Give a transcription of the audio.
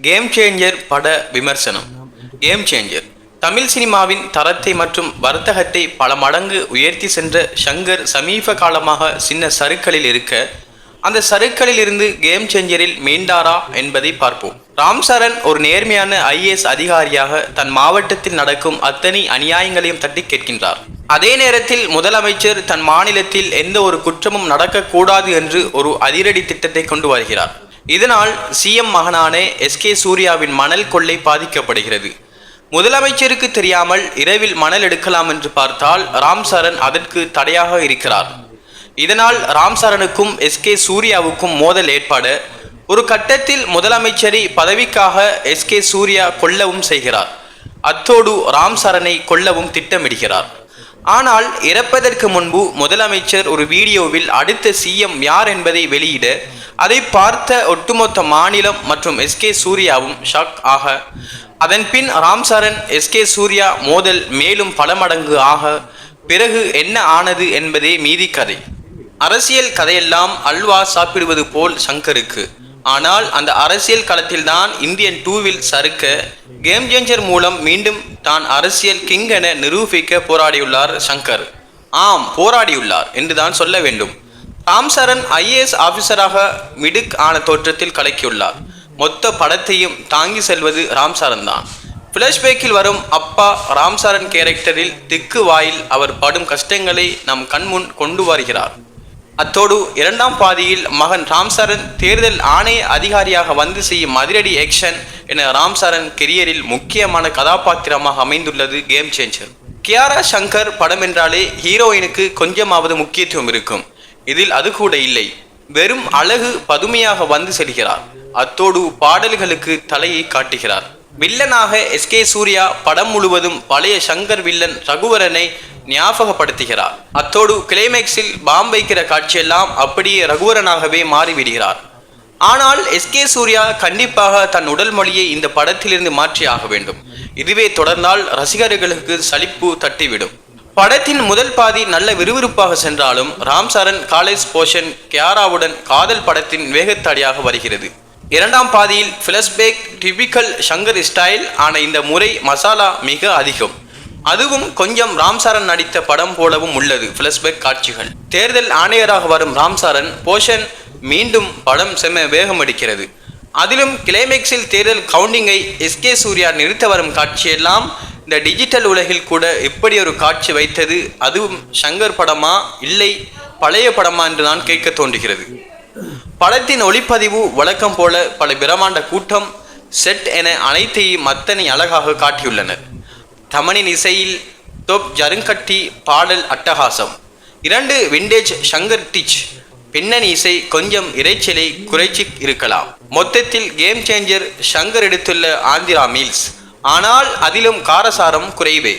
Game changer பட விமர்சனம். Game changer Tamil சினிமாவின் தரத்தை மற்றும் வர்த்தகத்தை பல மடங்கு உயர்த்தி சென்ற ஷங்கர் சமீப காலமாக சின்ன சறுக்களில் இருக்க, அந்த சறுக்களில் இருந்து கேம் சேஞ்சரில் மீண்டாரா என்பதை பார்ப்போம். ராம் சரண் ஒரு நேர்மையான IAS அதிகாரியாக தன் மாவட்டத்தில் நடக்கும் அத்தனை அநியாயங்களையும் தட்டி கேட்கின்றார். அதே நேரத்தில் முதலமைச்சர் தன் மாநிலத்தில் எந்த ஒரு குற்றமும் நடக்கக்கூடாது என்று ஒரு அதிரடி திட்டத்தை கொண்டு வருகிறார். இதனால் CM மகனான SK சூர்யாவின் மணல் கொள்ளை பாதிக்கப்படுகிறது. முதலமைச்சருக்கு தெரியாமல் இரவில் மணல் எடுக்கலாம் என்று பார்த்தால் ராம் சரண் அதற்கு தடையாக இருக்கிறார். இதனால் ராம் சரணுக்கும் SK சூர்யாவுக்கும் மோதல் ஏற்பட, ஒரு கட்டத்தில் முதலமைச்சரை பதவிக்காக SK சூர்யா கொல்லவும் செய்கிறார். அத்தோடு ராம் சரணை கொல்லவும் திட்டமிடுகிறார். ஆனால் இறப்பதற்கு முன்பு முதலமைச்சர் ஒரு வீடியோவில் அடுத்த CM யார் என்பதை வெளியிட, அதை பார்த்த ஒட்டுமொத்த மாநிலம் மற்றும் SK சூர்யாவும் ஷாக் ஆக, அதன் பின் ராம் சரண் SK சூர்யா மோதல் மேலும் பல மடங்கு ஆக, பிறகு என்ன ஆனது என்பதே மீதி கதை. அரசியல் கதையெல்லாம் அல்வா சாப்பிடுவது போல் ஷங்கருக்கு. ஆனால் அந்த அரசியல் களத்தில்தான் இந்தியன் 2வில் சறுக்க, கேம் சேஞ்சர் மூலம் மீண்டும் தான் அரசியல் கிங் என நிரூபிக்க போராடியுள்ளார் ஷங்கர். ஆம், போராடியுள்ளார் என்றுதான் சொல்ல வேண்டும். ராம் சரண் IAS ஆபீசராக மிடுக் ஆன தோற்றத்தில் கலக்கியுள்ளார். மொத்த படத்தையும் தாங்கி செல்வது ராம் சரண் தான். பிளாஷ்பேக்கில் வரும் அப்பா ராம் சரண் கேரக்டரில் திக்கு வாயில் அவர் படும் கஷ்டங்களை நம் கண்முன் கொண்டு வருகிறார். அத்தோடு இரண்டாம் பாதியில் மகன் ராம் சரண் தேர்தல் ஆணைய அதிகாரியாக வந்து செய்யும் அதிரடி ஆக்ஷன் என ராம் சரண் கெரியரில் முக்கியமான கதாபாத்திரமாக அமைந்துள்ளது கேம் சேஞ்சர். கியாரா ஷங்கர் படம் என்றாலே ஹீரோயினுக்கு கொஞ்சமாவது முக்கியத்துவம் இருக்கும். இதில் அது கூட இல்லை. வெறும் அழகு பதுமையாக வந்து செல்கிறார். அத்தோடு பாடல்களுக்கு தலையை காட்டுகிறார். வில்லனாக SK சூர்யா படம் முழுவதும் பழைய ஷங்கர் வில்லன் ரகுவரனை ஞாபகப்படுத்துகிறார். அத்தோடு கிளைமேக்ஸில் பாம் வைக்கிற காட்சியெல்லாம் அப்படியே ரகுவரனாகவே மாறிவிடுகிறார். ஆனால் SK சூர்யா கண்டிப்பாக தன் உடல் மொழியை இந்த படத்திலிருந்து மாற்றி ஆக வேண்டும். இதுவே தொடர்ந்தால் ரசிகர்களுக்கு சலிப்பு தட்டிவிடும். படத்தின் முதல் பாதி நல்ல விறுவிறுப்பாக சென்றாலும் ராம் சரண் காலேஜ் போர்ஷன் கியாராவுடன் காதல் படத்தின் வேகத்தடியாக வருகிறது. இரண்டாம் பாதியில் ஃபிளாஷ்பேக் டிபிக்கல் ஷங்கர் ஸ்டைல் ஆன இந்த முறை மசாலா மிக அதிகம். அதுவும் கொஞ்சம் ராம் சரண் நடித்த படம் போலவும் உள்ளது ஃபிளாஷ்பேக் காட்சிகள். தேர்தல் ஆணையராக வரும் ராம் சரண் போர்ஷன் மீண்டும் படம் செம்ம வேகம் அடிக்கிறது. அதிலும் கிளைமேக்ஸில் தேர்தல் கவுண்டிங்கை SK சூர்யா நிறுத்த வரும் காட்சியெல்லாம் இந்த டிஜிட்டல் உலகில் கூட இப்படி ஒரு காட்சி வைத்தது அதுவும் ஷங்கர் படமா இல்லை பழைய படமா என்று நான் கேட்க தோன்றுகிறது. படத்தின் ஒளிப்பதிவு வழக்கம் போல பல பிரமாண்ட கூட்டம் செட் என அனைத்தையும் அத்தனை அழகாக காட்டியுள்ளனர். தமனின் இசையில் தொப் ஜருங்கட்டி பாடல் அட்டகாசம். 2 விண்டேஜ் ஷங்கர் டிச் பின்னணி இசை கொஞ்சம் இறைச்சலை குறைச்சி இருக்கலாம். மொத்தத்தில் கேம் சேஞ்சர் ஷங்கர் எடுத்துள்ள ஆந்திரா மீல்ஸ். ஆனால் அதிலும் காரசாரம் குறைவே.